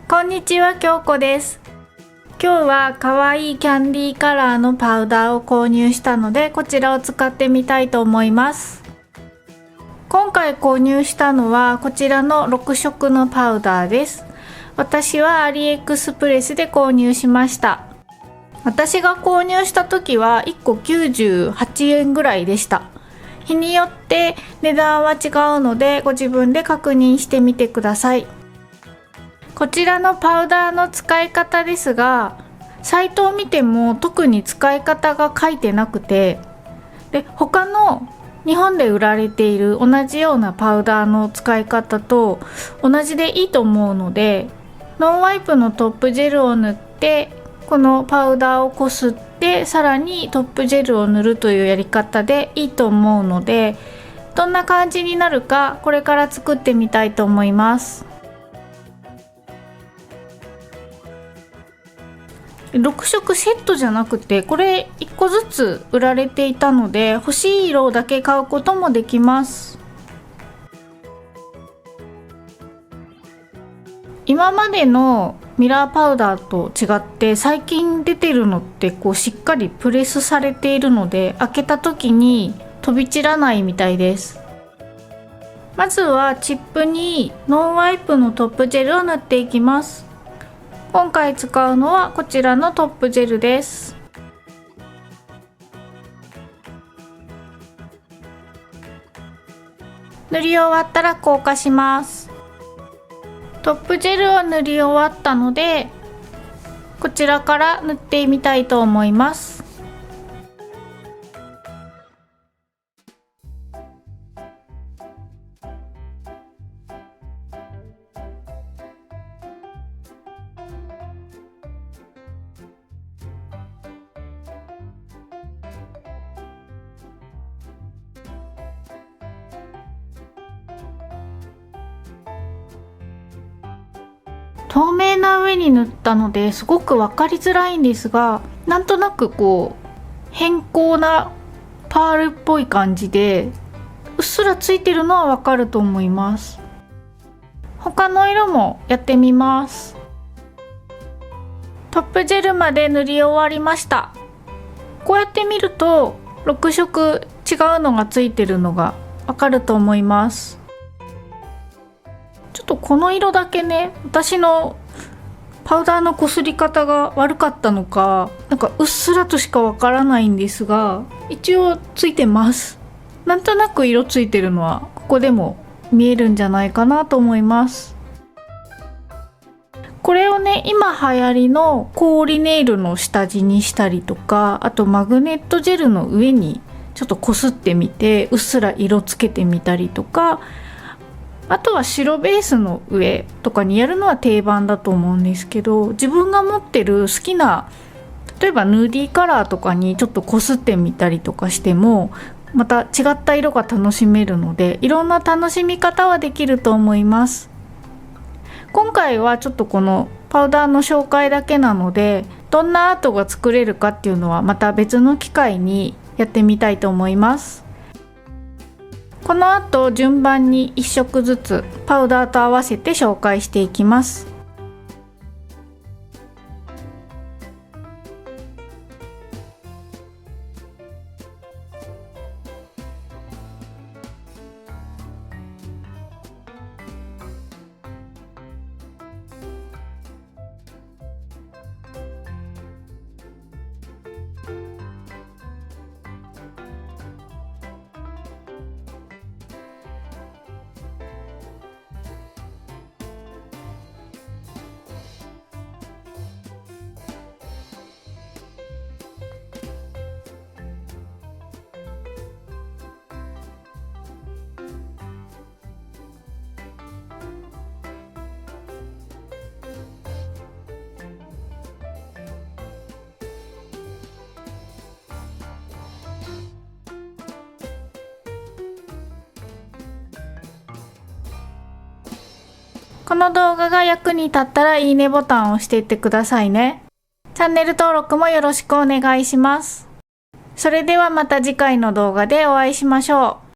こんにちは、京子です。今日は可愛いキャンディーカラーのパウダーを購入したので、こちらを使ってみたいと思います。今回購入したのはこちらの6色のパウダーです。私はアリエクスプレスで購入しました。私が購入した時は1個98円ぐらいでした。日によって値段は違うのでご自分で確認してみてください。こちらのパウダーの使い方ですが、サイトを見ても特に使い方が書いてなくて、で他の日本で売られている同じようなパウダーの使い方と同じでいいと思うので、ノンワイプのトップジェルを塗ってこのパウダーをこすってさらにトップジェルを塗るというやり方でいいと思うので、どんな感じになるかこれから作ってみたいと思います。6色セットじゃなくてこれ1個ずつ売られていたので、欲しい色だけ買うこともできます。今までのミラーパウダーと違って最近出てるのってしっかりプレスされているので、開けた時に飛び散らないみたいです。まずはチップにノンワイプのトップジェルを塗っていきます。今回使うのはこちらのトップジェルです。塗り終わったら硬化します。トップジェルを塗り終わったので、こちらから塗ってみたいと思います。透明な上に塗ったのですごく分かりづらいんですが、なんとなく偏光なパールっぽい感じでうっすらついてるのは分かると思います。他の色もやってみます。トップジェルまで塗り終わりました。こうやって見ると6色違うのがついてるのが分かると思います。ちょっとこの色だけね、私のパウダーのこすり方が悪かったのか、うっすらとしかわからないんですが、一応ついてます。なんとなく色ついてるのはここでも見えるんじゃないかなと思います。これをね、今流行りの氷ネイルの下地にしたりとか、あとマグネットジェルの上にちょっとこすってみてうっすら色つけてみたりとか、あとは白ベースの上とかにやるのは定番だと思うんですけど、自分が持ってる好きな、例えばヌーディーカラーとかにちょっとこすってみたりとかしてもまた違った色が楽しめるので、いろんな楽しみ方はできると思います。今回はちょっとこのパウダーの紹介だけなので、どんなアートが作れるかっていうのはまた別の機会にやってみたいと思います。この後順番に1色ずつパウダーと合わせて紹介していきます。この動画が役に立ったらいいねボタンを押していってくださいね。チャンネル登録もよろしくお願いします。それではまた次回の動画でお会いしましょう。